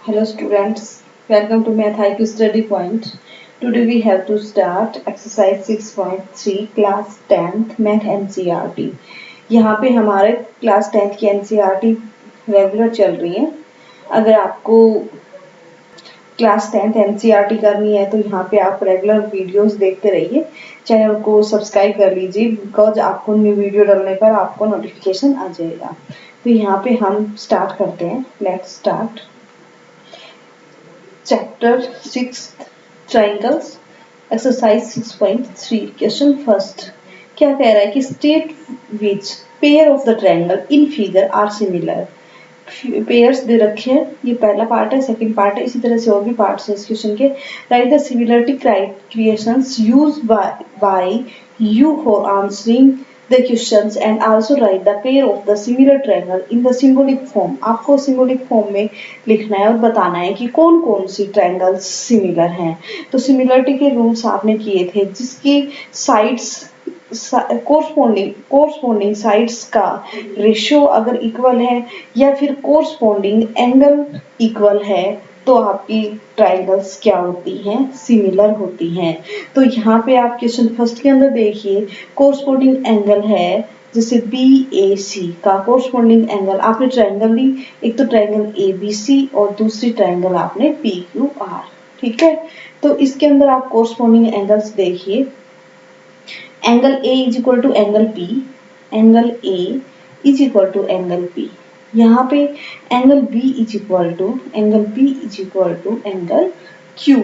Hello students, welcome to Math IQ Study Point. Today we have to start exercise 6.3 class 10th Math NCERT. यहाँ पे हमारे class 10th की NCERT regular चल रही है। अगर आपको क्लास 10th NCERT करनी है तो यहाँ पे आप रेगुलर वीडियोस देखते रहिए। चैनल को सब्सक्राइब कर लीजिए बिकॉज आपको न्यू वीडियो डालने पर आपको नोटिफिकेशन आ जाएगा। तो यहाँ पे हम स्टार्ट करते हैं। Let's start. Chapter 6 triangles exercise 6.3 question first क्या कह रहा है कि state which pair of the triangle in figure are similar. Pairs दे रखे हैं, ये पहला पार्ट है, सेकंड पार्ट है, इसी तरह से और भी पार्ट्स हैं इस क्वेश्चन के। Right the similarity creations used by you for answering the questions and also write the pair of the similar triangle in the symbolic form। आपको symbolic form में लिखना है और बताना है कि कौन कौन सी ट्रायंगल्स सिमिलर हैं। तो सिमिलरिटी के रूल्स आपने किए थे जिसकी साइड्स कोरस्पॉन्डिंग साइड्स का रेशियो अगर इक्वल है या फिर कोरस्पॉन्डिंग एंगल इक्वल है तो आपकी ट्रायंगल्स क्या होती हैं, सिमिलर होती हैं। तो यहाँ पे आप क्वेश्चन फर्स्ट के अंदर देखिए कोरस्पॉन्डिंग एंगल है जैसे BAC का कोरस्पॉन्डिंग एंगल आपने ट्रायंगल ली, एक तो ट्रायंगल ABC और दूसरी ट्रायंगल आपने PQR। ठीक है, तो इसके अंदर आप कोरस्पॉन्डिंग एंगल्स देखिए। Angle A is equal to angle P, angle A is equal to angle P। यहाँ पे angle B is equal to angle Q,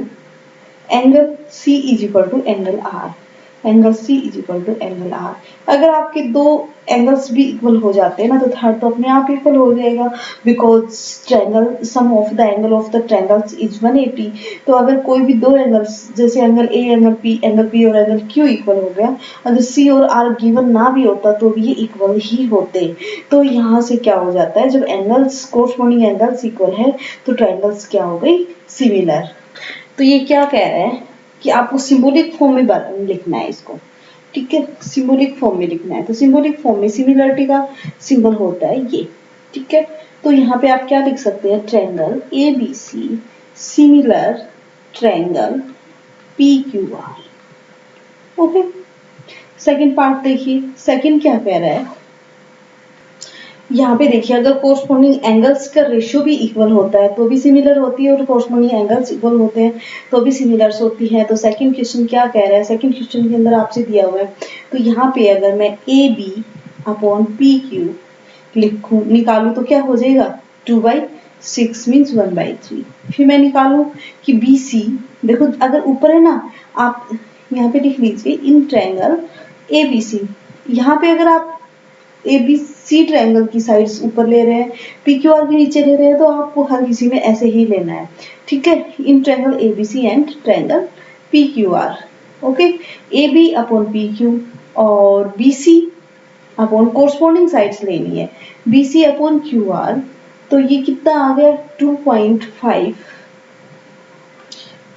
angle C is equal to angle R, angle C is equal to angle R। अगर आपके दो angles भी equal हो जाते हैं ना तो थर्ड तो अपने आप इक्वल हो जाएगा because triangle sum of the angle of the triangles is 180। तो अगर कोई भी दो एंगल्स जैसे एंगल A एंगल P और एंगल Q इक्वल हो गया, अगर C और R गिवन ना भी होता तो भी ये इक्वल ही होते। तो यहाँ से क्या हो जाता है, जब एंगल्स कोरस्पॉन्डिंग एंगल्स इक्वल है तो ट्रायंगल्स क्या हो गई, सिमिलर। तो ये क्या कह रहा है कि आपको सिंबॉलिक फॉर्म में लिखना है इसको। ठीक है, सिंबॉलिक फॉर्म में लिखना है। तो सिंबॉलिक फॉर्म में सिमिलरिटी का सिंबल होता है ये। ठीक है, तो यहाँ पे आप क्या लिख सकते हैं, triangle ABC similar triangle PQR। Okay, second part देखिए। सेकंड क्या कह रहा है, यहाँ पे देखिए अगर कोरस्पॉन्डिंग एंगल्स का रेशियो भी इक्वल होता है तो भी सिमिलर होती है और कोरस्पॉन्डिंग एंगल्स इक्वल होते हैं तो भी सिमिलर होती है। तो सेकंड क्वेश्चन क्या कह रहा है, सेकंड क्वेश्चन के अंदर आपसे दिया हुआ है तो यहाँ पे अगर मैं AB अपॉन PQ लिखूं निकालूं तो क्या हो जाएगा, 2/6 मीन्स 1/3। फिर मैं निकालूं कि BC, देखो अगर ऊपर है ना आप यहाँ पे लिख लीजिए इन ट्रायंगल ABC। यहाँ पे अगर आप ABC ट्रायंगल की साइड्स ऊपर ले रहे हैं, PQR के नीचे ले रहे हैं तो आपको हर किसी में ऐसे ही लेना है। ठीक है, in triangle ABC and triangle PQR। Okay, AB upon PQ और BC अपॉन कोरस्पॉन्डिंग साइड्स लेनी है BC अपॉन QR। तो ये कितना आ गया, 2.5।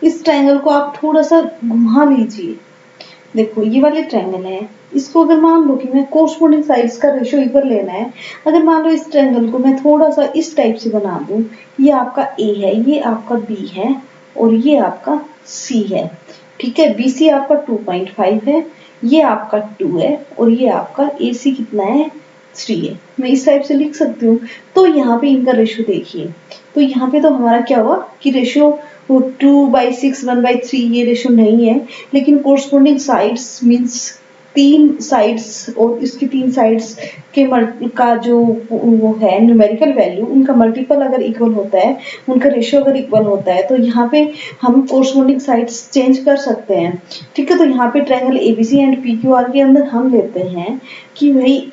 इस ट्रायंगल को आप थोड़ा सा घुमा लीजिए। देखो ये वाले ट्रायंगल है, इसको अगर मान लो कि मैं कोरस्पॉन्डिंग साइड्स का रेशियो इक्वल लेना है, अगर मान लो इस ट्रायंगल को मैं थोड़ा सा इस टाइप से बना दूं, ये आपका A है, ये आपका B है और ये आपका C है। ठीक है, BC आपका 2.5 है, ये आपका 2 है और ये आपका AC कितना है, 3 है। मैं इस टाइप से लिख सकती हूँ। तो यहाँ पे इनका रेशियो देखिए, तो यहाँ पे तो हमारा क्या हुआ कि रेशियो 2/6 1/3 ये रेशियो नहीं है, लेकिन कोरस्पॉन्डिंग साइड्स मीन्स तीन साइड्स और इसकी तीन साइड्स के का जो वो है न्यूमेरिकल वैल्यू, उनका मल्टीपल अगर इक्वल होता है, उनका रेशियो अगर इक्वल होता है तो यहाँ पे हम कोरस्पॉन्डिंग साइड्स चेंज कर सकते हैं। ठीक है, तो यहाँ पे ट्रायंगल ABC एंड PQR के अंदर हम लेते हैं कि भाई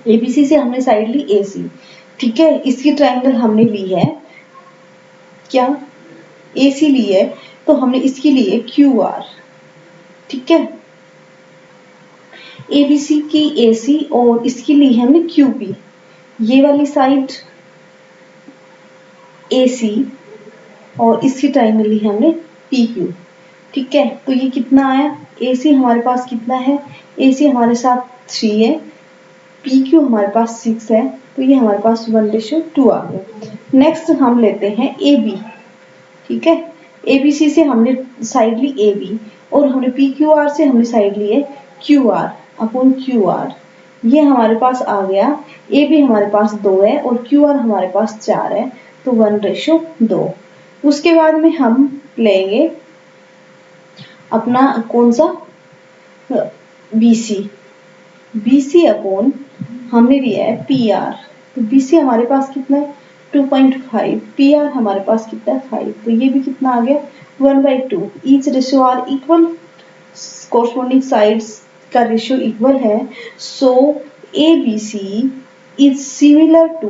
ABC से हमने साइड ली AC। ठीक है, इसकी ट्रायंगल हमने ली है क्या, AC ली है, तो हमने इसकी ली है QR। ठीक है, ABC की AC और इसकी ली है हमने QP। ये वाली साइड AC और इसकी ट्रायंगल ली है हमने PQ। ठीक है, तो ये कितना आया, AC हमारे पास कितना है, AC हमारे साथ 3 है, पी क्यू हमारे पास 6 है, तो ये हमारे पास 1:2 आ गया। नेक्स्ट हम लेते हैं ए बी, ठीक है। ए बी सी से हमने साइड ली ए बी, और हमने पी क्यू आर से हमने साइड ली है Q R upon Q R. ये हमारे पास आ गया, ए बी हमारे पास 2 है और क्यू आर हमारे पास 4 है, तो 1:2। उसके बाद में हम लेंगे अपना कौन सा, B C. B C upon हमने लिया है पी आर, तो बी सी हमारे पास कितना है 2.5, पी आर हमारे पास कितना है 5, तो ये भी कितना आ गया 1/2। Each ratio are equal, corresponding sides का रेशियो इक्वल है, so A B C is similar to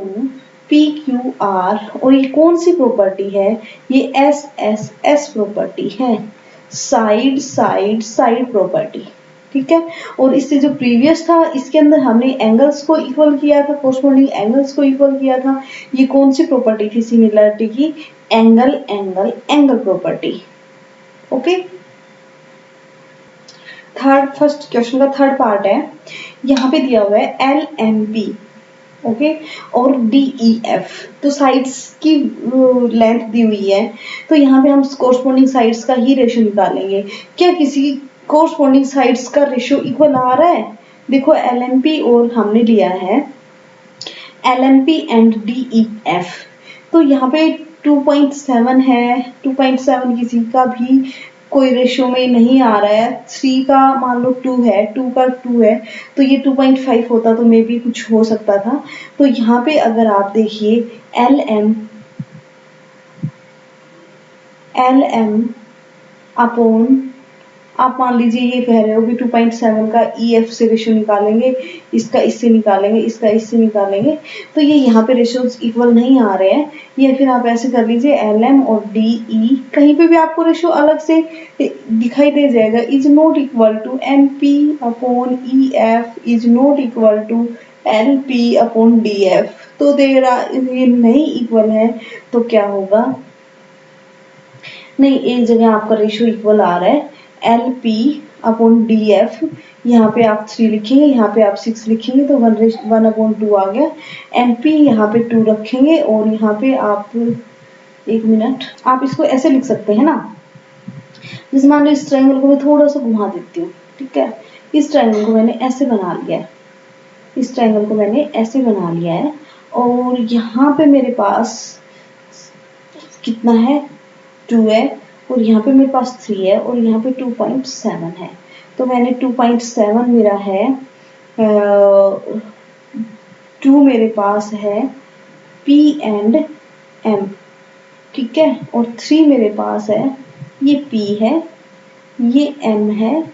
P Q R. और ये कौन सी प्रॉपर्टी है, ये एस एस एस प्रॉपर्टी है, साइड साइड साइड प्रॉपर्टी, ठीक है। और इससे जो प्रीवियस था इसके अंदर हमने एंगल्स को इक्वल किया था, कोरस्पॉन्डिंग एंगल्स को इक्वल किया था। ये कौन सी प्रॉपर्टी थी सिमिलरिटी की, angle angle angle property. Okay, first question का थर्ड पार्ट है, यहाँ पे दिया हुआ है एल एम पी, ओके, और डी ई एफ, तो साइड्स की लेंथ दी हुई है, तो यहाँ पे हम कोरस्पॉन्डिंग साइड्स का ही रेशियो निकालेंगे। क्या किसी कोरस्पॉन्डिंग साइड्स का रेशियो इक्वल आ रहा है, देखो एल एम पी और हमने लिया है L M P and D E F, तो यहाँ पे 2.7 है, 2.7 किसी का भी कोई रेशियो में नहीं आ रहा है, 3 का मान लो 2 है, 2 का 2 है, तो ये 2.5 होता तो मे भी कुछ हो सकता था। तो यहाँ पे अगर आप देखिए एल एम अपॉन, आप मान लीजिए ये कह रहे हो कि 2.7 का ई एफ से रेशियो निकालेंगे, इसका इससे निकालेंगे, इसका इससे निकालेंगे, तो ये यहाँ पे रेशियोज इक्वल नहीं आ रहे हैं। या फिर आप ऐसे कर लीजिए एल एम और डी ई, कहीं पे भी आपको रेशियो अलग से दिखाई दे जाएगा, is not equal to M P upon E F is not equal to L P upon D F, तो ये नहीं इक्वल है, तो क्या होगा, नहीं एक जगह आपका रेशियो इक्वल आ रहा है, L P upon D F, यहाँ पे आप 3 लिखेंगे, यहाँ पे आप 6 लिखेंगे, तो 1/2 आ गया। एम पी यहाँ पे 2 रखेंगे, और यहाँ पे आप, एक मिनट, आप इसको ऐसे लिख सकते हैं ना, जैसे मान लो इस ट्रायंगल को मैं थोड़ा सा घुमा देती हूँ, ठीक है, इस ट्रायंगल को मैंने ऐसे बना लिया है, इस ट्रायंगल को मैंने ऐसे बना लिया है, और यहाँ पे मेरे पास कितना है 2 है, और यहाँ पे मेरे पास 3 है, और यहाँ पे 2.7 है, तो मैंने 2.7 मेरा है, 2 मेरे पास है P एंड M, ठीक है, और 3 मेरे पास है, ये P है, ये M है,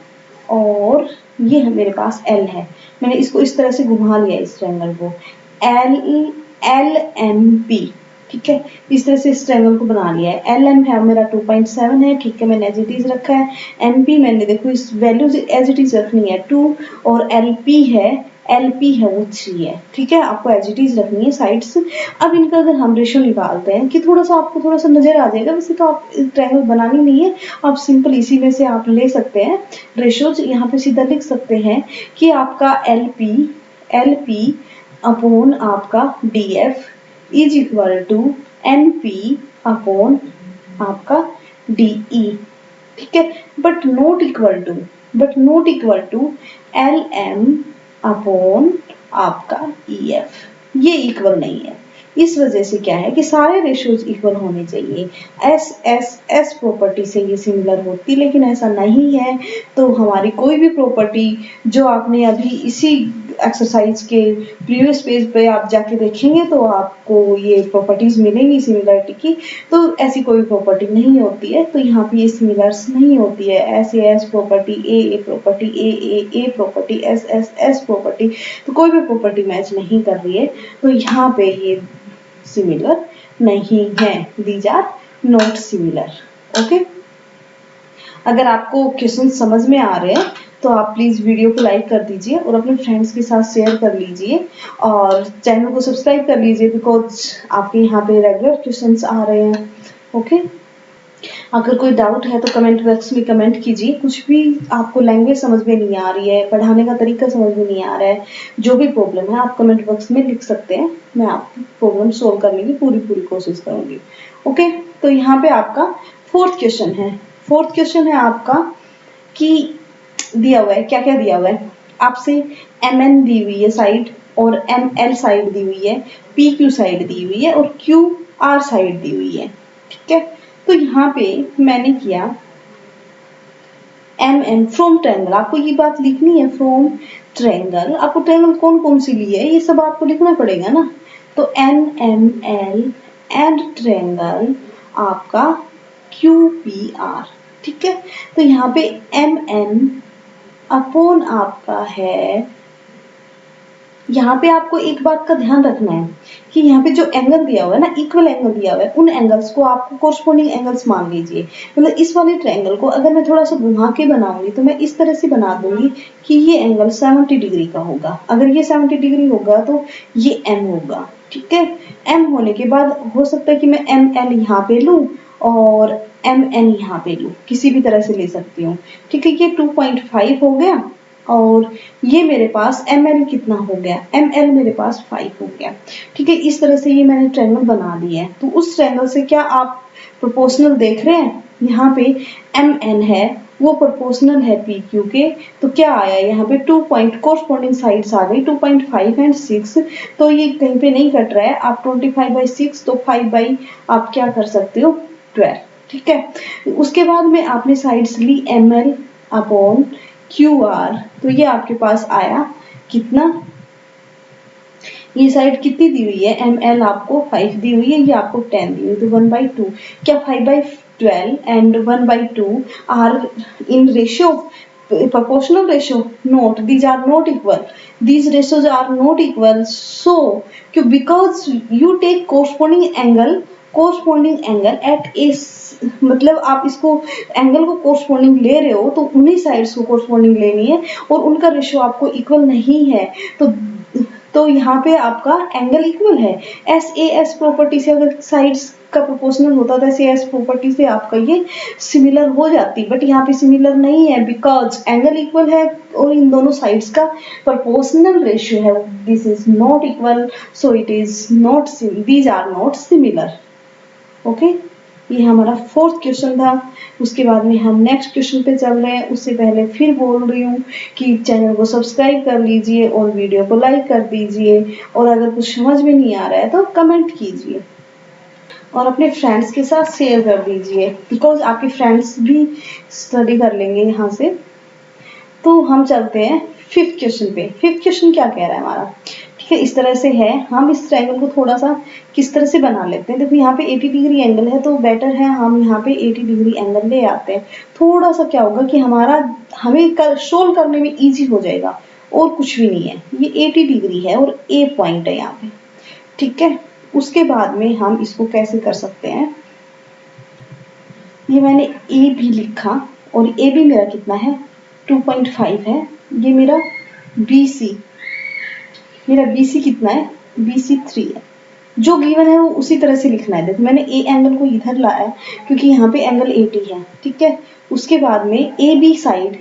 और ये मेरे पास L है। मैंने इसको इस तरह से घुमा लिया इस ट्रायंगल को, एल एम पी, ठीक है, इस तरह से इस ट्रायंगल को बना लिया है। एल एम है मेरा 2.7 है, ठीक है, मैंने एज इट इज रखा है। एम पी मैंने देखो इस वैल्यू एज इट इज रखनी है 2, और एल पी है वो 3 है, ठीक है, आपको एज इट इज रखनी है साइड्स। अब इनका अगर हम रेशियो निकालते हैं कि थोड़ा सा आपको थोड़ा सा नजर आ जाएगा, वैसे तो आप ट्रायंगल बनानी नहीं है, आप सिंपल इसी में से आप ले सकते हैं रेशियोज, यहाँ पे सीधा लिख सकते हैं कि आपका एल पी अपॉन आपका D F is equal to N P upon आपका डी ई, ठीक है, but not equal to L M upon आपका ई एफ, ये इक्वल नहीं है। इस वजह से क्या है कि सारे रेशियोज इक्वल होने चाहिए, एस एस एस प्रॉपर्टी से ये सिमिलर होती, लेकिन ऐसा नहीं है। तो हमारी कोई भी प्रॉपर्टी जो आपने अभी इसी एक्सरसाइज के प्रीवियस पेज पे आप जाके देखेंगे तो आपको ये प्रॉपर्टीज मिलेंगी सिमिलरिटी की, तो ऐसी कोई प्रॉपर्टी नहीं होती है, तो यहाँ पे ये सिमिलर्स नहीं होती है, S property, a property, a property, S property, तो कोई भी प्रॉपर्टी मैच नहीं कर रही है, तो यहाँ पे ये सिमिलर नहीं है, these are not similar. Okay, अगर आपको क्वेश्चन समझ में आ रहे हैं तो आप प्लीज वीडियो को लाइक कर दीजिए और अपने फ्रेंड्स के साथ शेयर कर लीजिए, और चैनल को सब्सक्राइब कर लीजिए, बिकॉज आपके यहाँ पे रेगुलर क्वेश्चंस आ रहे हैं। ओके, अगर कोई डाउट है तो कमेंट बॉक्स में कमेंट कीजिए। कुछ भी आपको लैंग्वेज समझ में नहीं आ रही है, पढ़ाने का तरीका समझ में नहीं आ रहा है, जो भी प्रॉब्लम है आप कमेंट बॉक्स में लिख सकते हैं। मैं आपकी प्रॉब्लम सोल्व करने की पूरी कोशिश करूंगी। ओके, तो यहाँ पे आपका फोर्थ क्वेश्चन है। फोर्थ क्वेश्चन है आपका कि दिया हुआ है, क्या क्या दिया हुआ है आपसे, MN दी हुई है साइड और ML साइड दी हुई है, PQ साइड दी हुई है और QR साइड दी हुई है। ठीक है, तो यहाँ पे मैंने किया MN फ्रॉम ट्रायंगल, आपको ये बात लिखनी है फ्रॉम ट्रायंगल। आपको ट्रायंगल कौन कौन सी ली है ये सब आपको लिखना पड़ेगा ना। तो NML एंड ट्रायंगल आपका QPR। ठीक है, तो यहाँ पे MN अपॉन आपका है, यहाँ पे आपको एक बात का ध्यान रखना है कि यहाँ पे जो एंगल दिया हुआ है ना, इक्वल एंगल दिया हुआ है, उन एंगल्स को आपको कोरस्पोंडिंग एंगल्स मान लीजिए। मतलब इस वाले ट्रायंगल को अगर मैं थोड़ा सा घुमा के बनाऊंगी तो मैं इस तरह से बना दूंगी कि ये एंगल 70 डिग्री का होगा। अगर ये 70 डिग्री होगा तो ये M होगा। ठीक है, M होने के बाद हो सकता है कि मैं ML यहाँ पे लूँ और MN यहाँ पे लूँ, किसी भी तरह से ले सकती हूँ। ठीक है, ये 2.5 हो गया और ये मेरे पास ML कितना हो गया, ML मेरे पास 5 हो गया। ठीक है, इस तरह से ये मैंने ट्रायंगल बना दिया है। तो उस ट्रायंगल से क्या आप प्रोपोर्शनल देख रहे हैं, यहाँ पे MN है वो प्रोपोर्शनल है PQ के। तो क्या आया यहाँ पे 2 पॉइंट कोरस्पोंडिंग साइड्स आ गई 2.5 एंड 6। तो ये कहीं पे नहीं कट रहा है, आप 25/6 तो 5 बाई आप क्या कर सकते हो 12। ठीक है, उसके बाद में आपने साइड्स ली ML अपॉन QR। तो ये आपके पास आया कितना, ये साइड कितनी दी हुई है, ML आपको 5 दी हुई है, ये आपको 10 दी हुई है, तो 1/2। क्या 5/12 and 1/2 are in ratio, proportional ratio? Not, these are not equal, these ratios are not equal. So because you take corresponding angle at a, मतलब आप इसको एंगल को कोरस्पोंडिंग ले रहे हो तो उन्हीं साइड्स को कोरस्पोंडिंग लेनी है और उनका रेशियो आपको इक्वल नहीं है। तो यहाँ पे आपका एंगल इक्वल है। SAS प्रॉपर्टी से अगर साइड्स का प्रोपोर्शनल होता तो SAS प्रॉपर्टी से आपका ये सिमिलर हो जाती, बट यहाँ पे सिमिलर नहीं है बिकॉज एंगल इक्वल है और इन दोनों साइड्स का प्रोपोर्शनल रेशियो है। This is not equal, so it is not, these are not similar. Okay, ये हमारा फोर्थ क्वेश्चन था। उसके बाद में हम नेक्स्ट क्वेश्चन पे चल रहे हैं। उससे पहले फिर बोल रही हूँ कि चैनल को सब्सक्राइब कर लीजिए और वीडियो को लाइक कर दीजिए, और अगर कुछ समझ में नहीं आ रहा है तो कमेंट कीजिए और अपने फ्रेंड्स के साथ शेयर कर दीजिए, बिकॉज आपके फ्रेंड्स भी स्टडी कर लेंगे यहाँ से। तो हम चलते हैं फिफ्थ क्वेश्चन पे। फिफ्थ क्वेश्चन क्या कह रहा है हमारा, ठीक है, इस तरह से है। हम इस ट्रायंगल को थोड़ा सा किस तरह से बना लेते हैं। देखो यहाँ पे 80 डिग्री एंगल है तो बेटर है हम यहाँ पे 80 डिग्री एंगल ले आते हैं। थोड़ा सा क्या होगा कि हमें सोल्व करने में इजी हो जाएगा और कुछ भी नहीं है। ये 80 डिग्री है और A पॉइंट है यहाँ पे। ठीक है, उसके बाद में हम इसको कैसे कर सकते हैं, ये मैंने A भी लिखा और A भी मेरा कितना है 2.5 है। ये मेरा BC कितना है, BC 3 है। जो गिवन है वो उसी तरह से लिखना है। देखो मैंने A एंगल को इधर लाया क्योंकि यहाँ पे एंगल 80 है। ठीक है, उसके बाद में AB साइड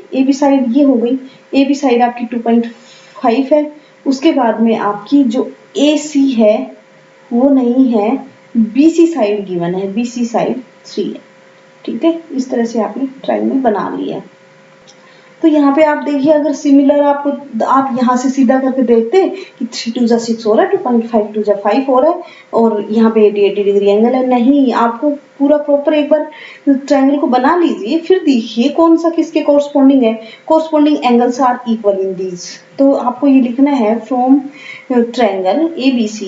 ये हो गई, AB साइड आपकी 2.5 है। उसके बाद में आपकी जो AC है वो नहीं है, BC साइड गिवन है, BC साइड 3 है। ठीक है, इस तरह से आपने ट्रायंगल बना लिया है। तो यहाँ पे आप देखिए, अगर सिमिलर आप यहाँ से सीधा करके देखते कि 3 2 6 हो रहा है, 2.5 2 5 हो रहा है और यहाँ पे 80 डिग्री एंगल है। नहीं, आपको पूरा प्रॉपर एक बार ट्रायंगल को बना लीजिए, फिर देखिए कौन सा किसके कोरस्पोंडिंग है। Corresponding angles are equal in these. तो आपको ये लिखना है from triangle ABC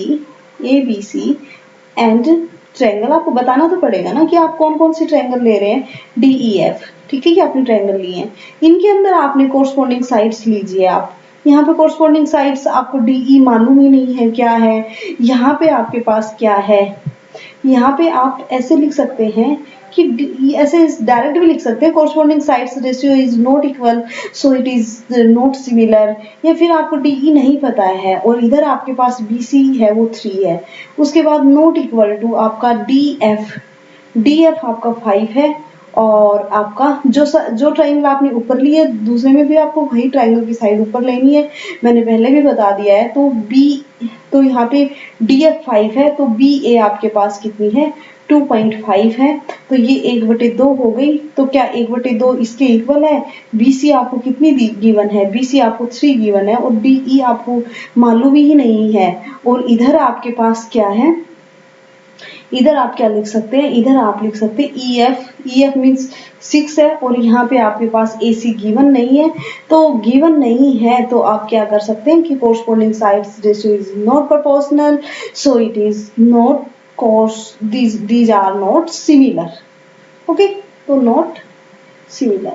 and triangle, आपको बताना तो पड़ेगा ना कि आप कौन कौन सी ट्रायंगल ले रहे हैं, DEF। ठीक है, कि आपने ट्रायंगल लिए हैं, इनके अंदर आपने कोरस्पोंडिंग साइड्स लीजिए। आप यहाँ पे कोरस्पोंडिंग साइड्स आपको DE मालूम ही नहीं है क्या है, यहाँ पे आपके पास क्या है। यहाँ पे आप ऐसे लिख सकते हैं कि ऐसे डायरेक्ट भी लिख सकते हैं, corresponding sides ratio is not equal so it is not similar. या फिर आपको DE नहीं पता है और इधर आपके पास BC है वो 3 है। उसके बाद नॉट इक्वल टू आपका DF आपका 5 है और आपका जो ट्राइंगल आपने ऊपर लिया दूसरे में भी आपको वही ट्राइंगल की साइड ऊपर लेनी है, मैंने पहले भी बता दिया है। तो बी, तो यहाँ पे DF 5 है, तो BA आपके पास कितनी है 2.5 है, तो ये 1/2 हो गई। तो क्या 1/2 इसके इक्वल है? BC आपको कितनी गिवन है? BC आपको 3 गिवन है, और DE आपको मालूम ही नहीं है। और इधर आपके पास क्या है, इधर आप क्या लिख सकते हैं, इधर आप लिख सकते हैं EF मीन्स 6 है, और यहाँ पे आपके पास AC गिवन नहीं है। तो गिवन नहीं है तो आप क्या कर सकते हैं कि corresponding sides ratio is not proportional, so it is not these are not similar. Okay, तो not similar।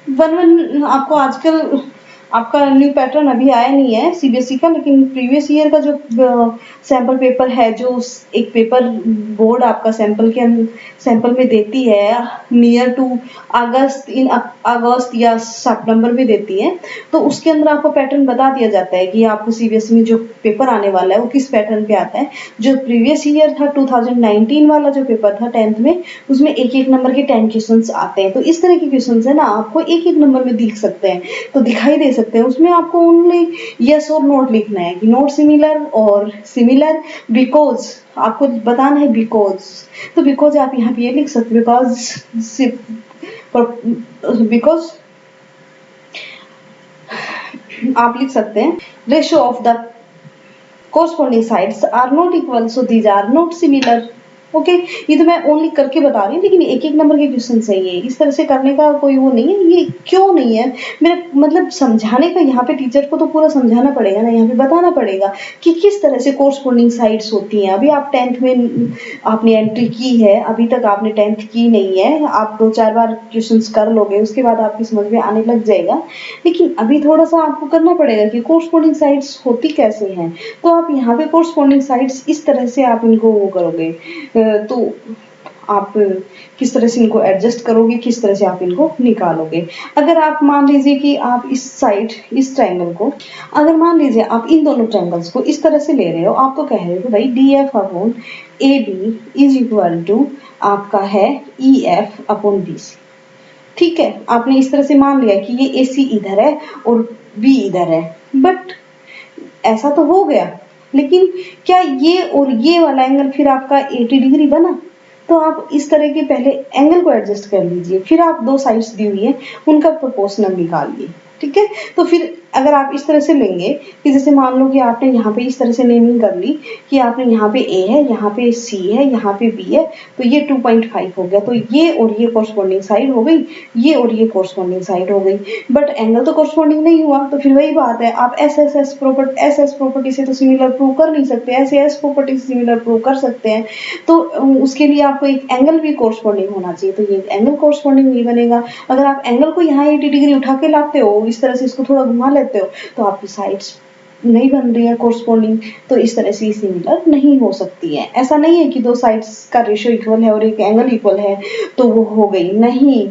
वन आपको आजकल आपका न्यू पैटर्न अभी आया नहीं है CBSE का, लेकिन प्रीवियस ईयर का जो सैंपल पेपर है, जो एक पेपर बोर्ड आपका सैंपल में देती है नियर टू अगस्त या सितंबर में देती है, तो उसके अंदर आपको पैटर्न बता दिया जाता है कि आपको CBSE में जो पेपर आने वाला है वो किस पैटर्न पे आता है। जो प्रीवियस ईयर था 2019 वाला जो पेपर था 10th में, उसमें एक एक नंबर के 10 क्वेश्चंस आते हैं। तो इस तरह के क्वेश्चंस है ना, आपको एक एक नंबर में दिख सकते हैं, तो दिखाई दे सकते हैं। उसमें आपको ओनली यस और नोट लिखना है कि नॉट सिमिलर और सिमिलर, बिकॉज आपको बताना है बिकॉज। तो बिकॉज आप यहाँ पे ये लिख सकते हैं बिकॉज आप लिख सकते हैं ratio of the corresponding sides are not equal, so these are not similar। Okay, ये तो मैं ओनली करके बता रही हूँ, लेकिन एक एक नंबर के क्वेश्चन सही है, इस तरह से करने का कोई वो नहीं है। ये क्यों नहीं है, मेरा मतलब समझाने का, यहाँ पे टीचर को तो पूरा समझाना पड़ेगा ना, यहाँ पे बताना पड़ेगा कि किस तरह से कोरस्पोंडिंग साइड्स होती हैं। अभी आप 10th में आपने एंट्री की है, अभी तक आपने 10th की नहीं है, आप 2-4 बार क्वेश्चन कर लोगे, उसके बाद आपकी समझ में आने लग जाएगा। लेकिन अभी थोड़ा सा आपको करना पड़ेगा कि कोरस्पोंडिंग साइड्स होती कैसे हैं। तो आप यहाँ पे कोरस्पोंडिंग साइड्स इस तरह से आप इनको वो करोगे, तो आप किस तरह से इनको एडजस्ट करोगे, किस तरह से आप इनको निकालोगे। अगर आप मान लीजिए कि आप इस साइड इस ट्रायंगल को, अगर मान लीजिए आप इन दोनों ट्रायंगल्स को इस तरह से ले रहे हो, आप तो कह रहे हो भाई DF upon AB is equal to आपका है EF अपॉन BC। ठीक है, आपने इस तरह से मान लिया कि ये AC इधर है और B इधर है, बट ऐसा तो हो गया, लेकिन क्या ये और ये वाला एंगल फिर आपका 80 डिग्री बना? तो आप इस तरह के पहले एंगल को एडजस्ट कर लीजिए, फिर आप दो साइड्स दी हुई है उनका प्रोपोर्शनल निकालिए। ठीक है, तो फिर अगर आप इस तरह से लेंगे कि जैसे मान लो कि आपने यहाँ पे इस तरह से नेमिंग कर ली कि आपने यहाँ पे A है, यहाँ पे C है, यहाँ पे B है, तो ये 2.5 हो गया, तो ये और ये कोरस्पोंडिंग साइड हो गई, ये और ये कोरस्पोंडिंग साइड हो गई, बट एंगल तो कोरस्पोंडिंग नहीं हुआ। तो फिर वही बात है, आप एस प्रॉपर्टी से तो सिमिलर प्रूव कर नहीं सकते, एस प्रॉपर्टी से सिमिलर प्रूव कर सकते हैं, तो उसके लिए आपको एक एंगल भी कोरस्पोंडिंग होना चाहिए, तो ये एंगल कोरस्पोंडिंग नहीं बनेगा। अगर आप एंगल को यहाँ 80 डिग्री उठा के लाते हो, इस तरह से इसको थोड़ा घुमा लेते हो, तो आपकी साइड्स नहीं बन रही है कोरस्पोंडिंग, तो इस तरह से सिमिलर नहीं हो सकती है। ऐसा नहीं है कि दो साइड्स का रेशियो इक्वल है और एक एंगल इक्वल है तो वो हो गई, नहीं।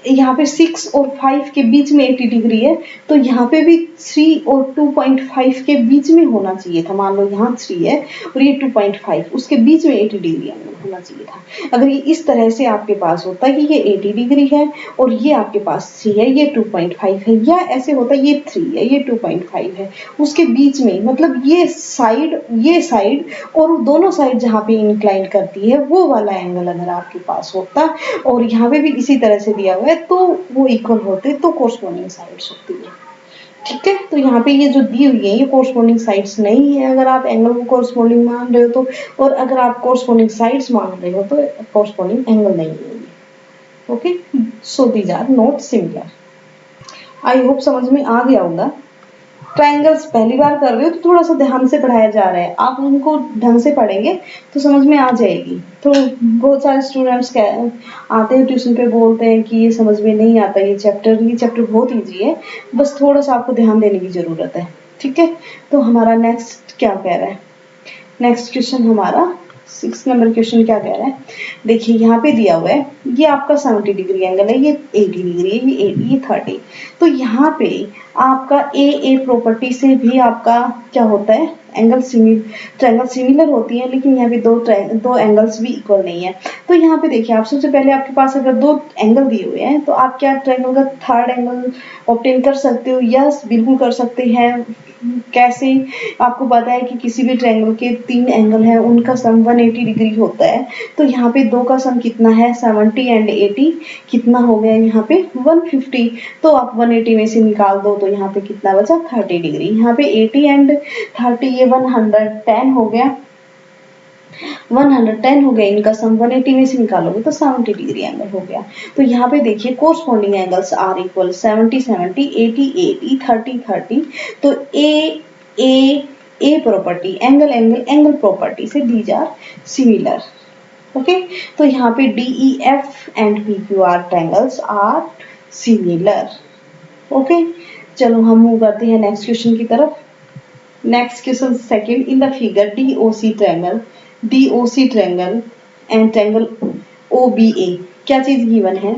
यहाँ पे 6 और 5 के बीच में 80 डिग्री है, तो यहाँ पे भी 3 और 2.5 के बीच में होना चाहिए था। मान लो यहाँ 3 है और ये 2.5, उसके बीच में 80 डिग्री एंगल होना चाहिए था। अगर ये इस तरह से आपके पास होता कि ये 80 डिग्री है और ये आपके पास 3 है, ये 2.5 है, या ऐसे होता ये 3 है, ये 2.5 है, उसके बीच में, मतलब ये साइड और दोनों साइड जहाँ पे इंक्लाइन करती है वो वाला एंगल अगर आपके पास होता, और यहाँ पे भी इसी तरह से दिया हुआ है, तो वो इक्वल होते, तो कोरस्पोंडिंग साइड्स होती है। ठीक है, तो यहाँ पे ये जो दी हुई है ये कोरस्पोंडिंग साइड्स नहीं है, अगर आप एंगल को कोरस्पोंडिंग मान रहे हो तो, और अगर आप कोरस्पोंडिंग साइड्स मान रहे हो तो कोरस्पोंडिंग एंगल नहीं है। Okay, so these are not similar. I hope समझ में आ गया होगा। ट्रायंगल्स पहली बार कर रहे हो तो थोड़ा सा ध्यान से पढ़ाया जा रहा है, आप उनको ढंग से पढ़ेंगे तो समझ में आ जाएगी। तो बहुत सारे स्टूडेंट्स आते हैं ट्यूशन पे, बोलते हैं कि ये समझ में नहीं आता, ये चैप्टर बहुत ईजी है, बस थोड़ा सा आपको ध्यान देने की जरूरत है। ठीक है, तो हमारा नेक्स्ट क्या कह रहा है, नेक्स्ट क्वेश्चन हमारा 6 नंबर क्वेश्चन क्या कह रहा है, देखिए यहाँ पे दिया हुआ है, ये आपका 70 डिग्री एंगल है, ये 80 डिग्री है, ये 80, ये 30। तो यहाँ पे आपका ए प्रॉपर्टी से भी आपका क्या होता है, ट्रायंगल सिमिलर होती है, लेकिन यहाँ पे दो एंगल्स भी इक्वल नहीं है। तो यहाँ पे देखिए, आप सबसे पहले आपके पास अगर दो एंगल दिए हुए हैं तो आप क्या ट्रायंगल का थर्ड एंगल ऑब्टेन कर सकते हो? यस, बिल्कुल कर सकते हैं। कैसे? आपको पता है कि किसी भी ट्रायंगल के 3 एंगल हैं, उनका सम 180 डिग्री होता है। तो यहाँ पे दो का सम कितना है? 70 एंड 80 कितना हो गया यहाँ पे? 150। तो आप 180 में से निकाल दो तो यहाँ पे कितना बचा? 30 डिग्री। यहाँ पे 80 एंड 30 ये 110 हो गया, 110 हो गया। इनका सम 180 में से निकालोगे तो 70 डिग्री एंगल हो गया। तो यहाँ पे देखिए कोरस्पॉन्डिंग एंगल्स आर इक्वल 70 70, 80 80, 30 30। तो ए प्रॉपर्टी, एंगल प्रॉपर्टी से दीज आर सिमिलर। ओके, तो यहाँ पे DEF एंड PQR triangles are similar. Okay, चलो हम मूव करते हैं नेक्स्ट क्वेश्चन की तरफ। Next question second, in the figure DOC triangle and triangle OBA, क्या चीज गिवन है?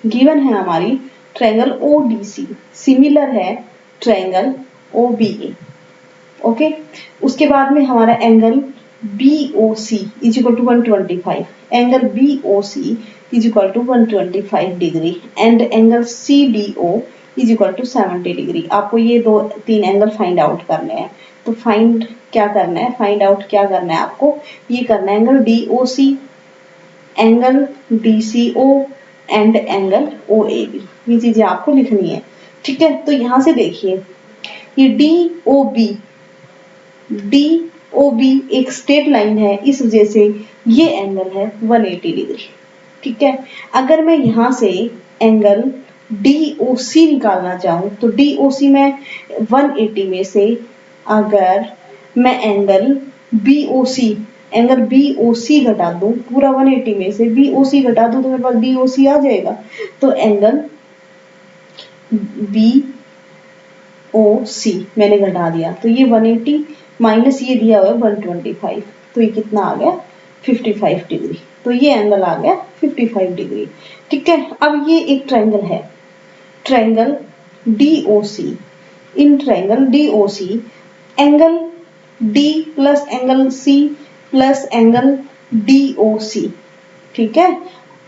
गिवन है हमारी ट्रायंगल ODC सिमिलर है ट्रायंगल OBA। ओके, उसके बाद में हमारा angle BOC is equal to 125, angle BOC is equal to 125 degree and angle CDO is equal to 70 degree. आपको ये 2-3 एंगल फाइंड आउट करने हैं। तो फाइंड आउट क्या करना है आपको? ये करना है angle DOC, angle DCO and angle OAB। ये चीजें आपको लिखनी है, ठीक है। तो यहां से देखिए, ये DOB एक स्ट्रेट लाइन है, इस वजह से ये एंगल है 180 डिग्री, ठीक है। अगर मैं यहां से एंगल DOC निकालना चाहूं तो DOC में 180 में से अगर मैं एंगल BOC घटा दूं, पूरा 180 में से BOC घटा दूं तो मेरे पास DOC आ जाएगा। तो एंगल BOC मैंने घटा दिया, तो ये 180 माइनस ये दिया हुआ है 125, तो ये कितना आ गया? 55 डिग्री। तो ये एंगल आ गया 55 डिग्री, ठीक है। अब ये एक ट्रायंगल है, triangle DOC। In triangle DOC angle D plus angle C plus angle DOC, ठीक है,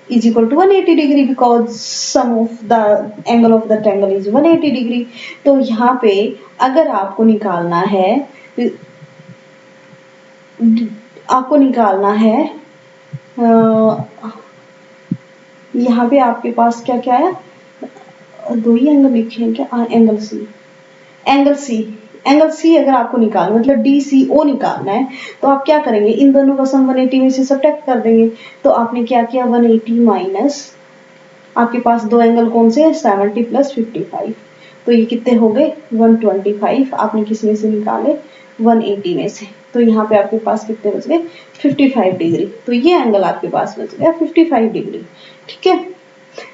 is equal to 180 degree because sum of the angle of the triangle is 180 degree. तो यहाँ पे अगर आपको निकालना है यहाँ पे आपके पास क्या क्या है? दो ही एंगल लिखे हैं क्या? एंगल सी अगर आपको निकालना, मतलब DCO निकालना है, तो आप क्या करेंगे? इन दोनों का सम 180 में से सब्ट्रैक्ट कर देंगे। तो आपने क्या किया? 180 माइनस, आपके पास दो एंगल कौन से हैं? 70 प्लस 55, तो ये कितने हो गए? 125। आपने किस में से निकाले? 180 में से। तो यहाँ पे आपके पास कितने बच गए? 55 डिग्री। तो ये एंगल आपके पास बच गया 55 डिग्री, ठीक है।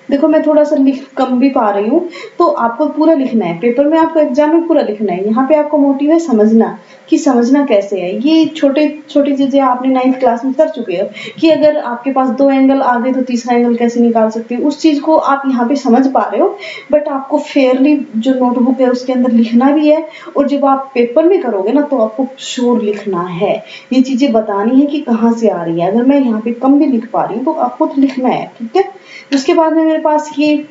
देखो मैं थोड़ा सा लिख कम भी पा रही हूँ, तो आपको पूरा लिखना है, पेपर में आपको एग्जाम में पूरा लिखना है। यहाँ पे आपको मोटिव है समझना, कि समझना कैसे है। ये छोटे छोटी चीजें आपने 9th क्लास में कर चुके हो, कि अगर आपके पास दो एंगल आ गए तो तीसरा एंगल कैसे निकाल सकते हो, उस चीज को आप यहाँ पे समझ पा रहे हो। बट आपको फेयरली जो नोटबुक है उसके अंदर लिखना भी है, और जब आप पेपर में करोगे ना तो आपको श्योर लिखना है, ये चीजें बतानी है कि कहाँ से आ रही है। अगर मैं यहाँ पे कम भी लिख पा रही हूँ तो आपको तो लिखना है, ठीक है। उसके बाद में मेरे पास ये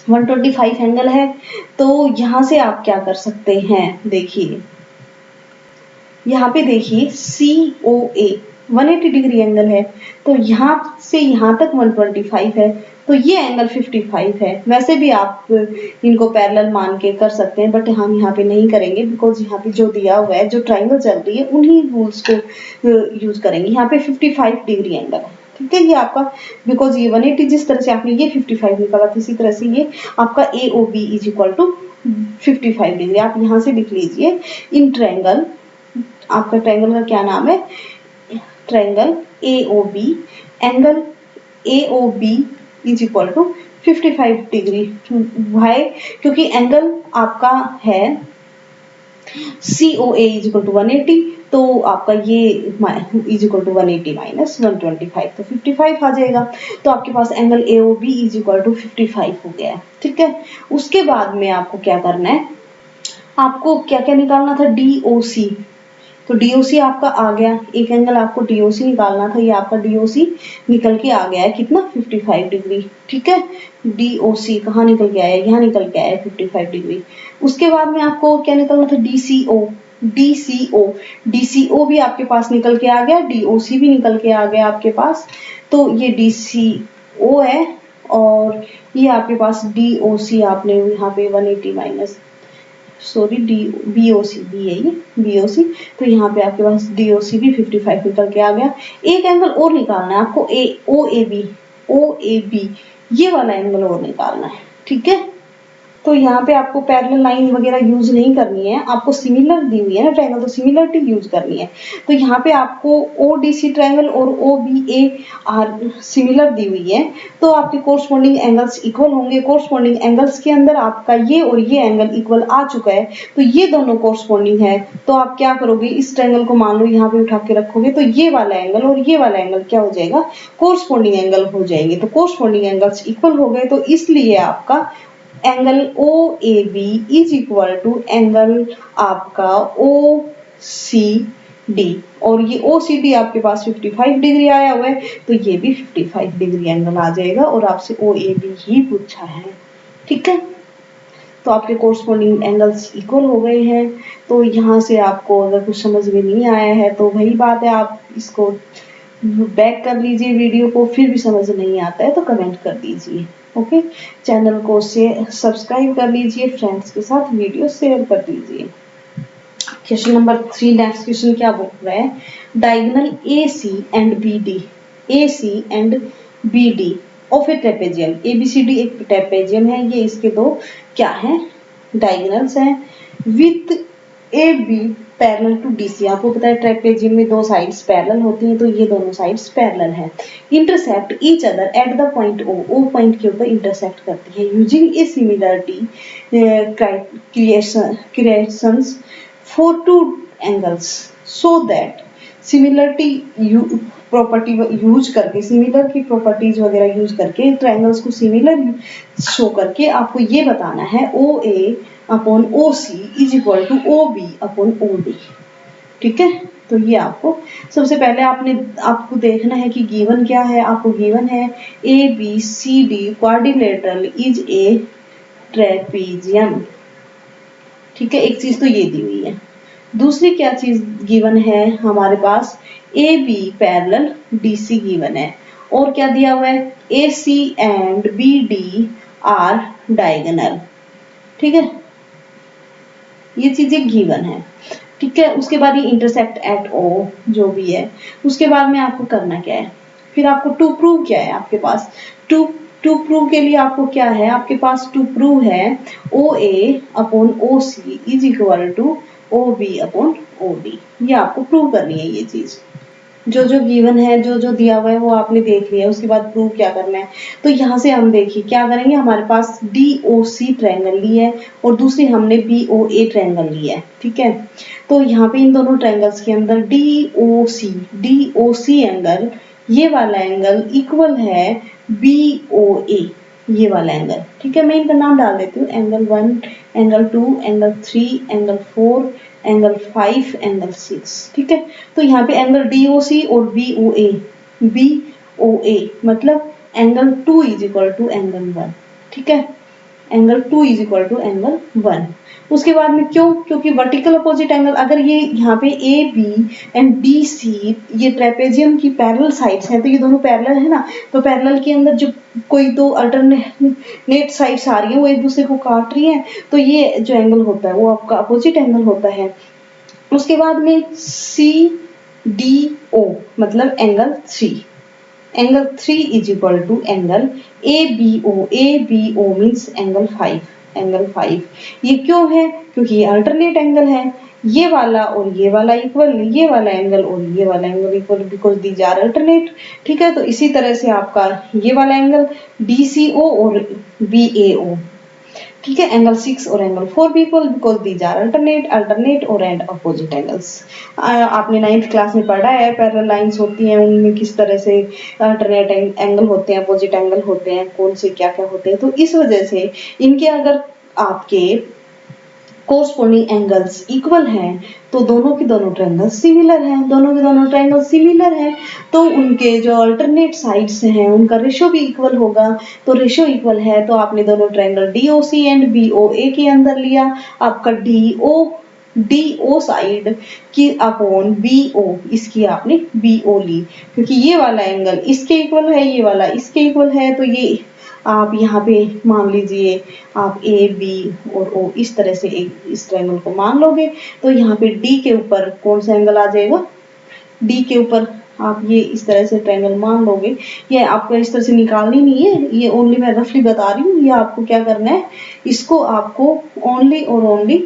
125 एंगल है, तो यहां से आप क्या कर सकते हैं? देखिए यहाँ पे देखिए COA 180 डिग्री एंगल है, तो यहाँ से यहाँ तक 125 है, तो ये एंगल 55 है। वैसे भी आप इनको पैरेलल मान के कर सकते हैं, बट हम यहाँ पे नहीं करेंगे, बिकॉज यहाँ पे जो दिया हुआ है, जो ट्रायंगल चल रही है, उन्हीं रूल्स को यूज करेंगे। यहाँ पे 55 डिग्री एंगल है, ठीक है। ये आपका, बिकॉज ये 180 जिस तरह से आपने ये 55 निकाला था, इसी तरह से ये आपका AOB is equal to 55 degree. आप यहाँ से लिख लीजिए, इन ट्रायंगल, आपका ट्रायंगल का क्या नाम है? Triangle AOB, angle AOB is equal to 55 degree. Why? क्योंकि एंगल आपका है C O A is equal to 180, तो आपका ये इज इक्वल टू 180 माइनस 125, तो 55 आ जाएगा। तो आपके पास angle A O B is equal to 55 हो गया है। ठीक है, उसके बाद में आपको क्या करना है, आपको क्या क्या निकालना था, डी ओ सी। तो डीओसी आपका आ गया, एक एंगल आपको डीओसी निकालना था, ये आपका डीओसी निकल के आ गया है कितना, 55 डिग्री। ठीक है, डीओसी कहाँ निकल के आया, यहाँ निकल के आया 55 डिग्री। उसके बाद में आपको क्या निकलना था, डीसीओ। डीसीओ डीसीओ भी आपके पास निकल के आ गया, डीओसी भी निकल के आ गया आपके पास। तो ये डीसीओ है और ये आपके पास डीओसी आपने यहाँ पे 180 minus, sorry D B O C, B है ये बी ओ सी। तो यहाँ पे आपके पास डी ओ सी भी 55 निकल के आ गया। एक एंगल और निकालना है आपको, ओ ए बी ये वाला एंगल और निकालना है। ठीक है, तो यहाँ पे आपको पैरेलल लाइन वगैरह यूज नहीं करनी है, आपको सिमिलर दी हुई है ना ट्रायंगल, तो सिमिलरिटी यूज करनी है। तो यहाँ पे आपको ओ डी सी ट्रायंगल और O B A are similar दी हुई है, तो आपके कोरस्पॉन्डिंग एंगल्स इक्वल होंगे। कोरस्पॉन्डिंग एंगल्स के अंदर आपका ये और ये एंगल इक्वल आ चुका है, तो ये दोनों कोरस्पॉन्डिंग है। तो आप क्या करोगे, इस ट्रायंगल को मान लो यहाँ पे उठा के रखोगे, तो ये वाला एंगल और ये वाला एंगल क्या हो जाएगा, कोरस्पॉन्डिंग एंगल हो जाएंगे। तो कोरस्पॉन्डिंग एंगल्स इक्वल हो गए, तो इसलिए आपका angle O A B is equal to angle आपका ओ सी डी, और ये ओ सी डी आपके पास 55 डिग्री आया हुआ है, तो ये भी 55 डिग्री एंगल आ जाएगा और आपसे ओ ए बी ही पूछा है। ठीक है, तो आपके कोरस्पॉन्डिंग एंगल्स इक्वल हो गए हैं। तो यहाँ से आपको अगर कुछ समझ में नहीं आया है तो वही बात है, आप इसको बैक कर लीजिए वीडियो को, फिर भी समझ नहीं आता है तो कमेंट कर दीजिए। ओके, चैनल को सब्सक्राइब कर लीजिए, फ्रेंड्स के साथ वीडियो शेयर कर दीजिए। क्वेश्चन नंबर 3, नेक्स्ट क्वेश्चन क्या बोल रहा है, diagonal A C and B D, A C and B D of a trapezium. A B C D एक ट्रेपेजियम है, ये इसके दो क्या है, डायगोनल्स हैं, with A B parallel to D C. आपको पता है ट्रेपेजियम में दो साइड्स पैरेलल होती हैं, तो ये दोनों साइड्स पैरेलल हैं। Intersect each other at the point O, O point के ऊपर इंटरसेक्ट करती है। Using a similarity criterions for two angles so that similarity property use करके, सिमिलर की प्रॉपर्टीज वगैरह यूज करके ट्रायंगल्स को सिमिलर शो करके आपको ये बताना है O A upon O C is equal to O B upon O D. ठीक है, तो ये आपको सबसे पहले आपको देखना है कि गिवन क्या है। आपको गिवन है A B C D quadrilateral is a trapezium. ठीक है, एक चीज तो ये दी हुई है। दूसरी क्या चीज गिवन है हमारे पास, A B parallel D C given है, और क्या दिया हुआ है, A C and B D are diagonal. ठीक है, ये चीजें गिवन है। ठीक है, उसके बाद ये इंटरसेक्ट एट ओ जो भी है, उसके बाद में आपको करना क्या है, फिर आपको टू प्रूव क्या है आपके पास, टू प्रूव के लिए आपको क्या है, आपके पास टू प्रूव है O A upon O C is equal to O B upon O D. ये आपको प्रूव करनी है ये चीज, जो जो गिवन है, जो जो दिया हुआ है वो आपने देख लिया, उसके बाद प्रूव क्या करना है। तो यहाँ से हम देखिए क्या करेंगे, हमारे पास डी ओ सी ट्रायंगल ली है और दूसरी हमने बी ओ ए ट्रायंगल ली है। ठीक है, तो यहाँ पे इन दोनों ट्रायंगल्स के अंदर डी ओ सी एंगल, ये वाला एंगल इक्वल है बी ओ ए, ये वाला एंगल। ठीक है, मैं इनका नाम डाल देती हूँ, angle 1, angle 2, angle 3, angle 4, angle 5, angle 6। ठीक है, तो यहाँ पे एंगल DOC और BOA मतलब angle 2 is equal to angle 1। ठीक है, angle 2 is equal to angle 1। उसके बाद में क्यों, क्योंकि वर्टिकल अपोजिट एंगल, अगर ये यहाँ पे A B and D C ये ट्रेपेजियम की पैरेलल साइड्स हैं, तो ये दोनों पैरेलल है ना, तो पैरेलल के अंदर जो कोई दो अल्टरनेट साइड्स आ रही हैं वो एक दूसरे को काट रही हैं, तो ये जो एंगल होता है वो आपका अपोजिट एंगल होता है। उसके बाद में CDO मतलब angle 3, angle 3 is equal to angle ABO means angle 5, angle 5। ये क्यों है, क्योंकि ये अल्टरनेट एंगल है, ये वाला और ये वाला इक्वल, ये वाला एंगल और ये वाला angle equal, because these are alternate. ठीक है, तो इसी तरह से आपका ये वाला एंगल DCO और BAO, ठीक है। एंगल 6 और एंगल 4 भी equal because these are alternate और एंड अपोजिट एंगल्स। आपने 9th क्लास में पढ़ा है पैरेलल लाइंस होती हैं, उनमें किस तरह से अल्टरनेट एंगल होते हैं, अपोजिट एंगल होते हैं, कौन से क्या क्या होते हैं। तो इस वजह से इनके अगर आपके कोरस्पोंडिंग एंगल्स इक्वल हैं तो दोनों के दोनों ट्रायंगल सिमिलर हैं, दोनों के दोनों ट्रायंगल सिमिलर हैं तो उनके जो अल्टरनेट साइड्स हैं उनका रेशियो भी इक्वल होगा। तो रेशियो इक्वल है तो आपने दोनों ट्रायंगल DOC एंड BOA के अंदर लिया, आपका DO साइड की अपॉन BO, इसकी आपने BO ली क्योंकि ये वाला एंगल इसके इक्वल है, ये वाला इसके इक्वल है। तो ये आप यहाँ पे मान लीजिए आप AB और O इस तरह से इस ट्रायंगल को मान लोगे तो यहाँ पे D के ऊपर कौन सा एंगल आ जाएगा, D के ऊपर आप ये इस तरह से ट्रायंगल मान लोगे। ये आपको इस तरह से निकालनी नहीं है, ये ओनली मैं रफली बता रही हूँ। ये आपको क्या करना है, इसको आपको ओनली और ओनली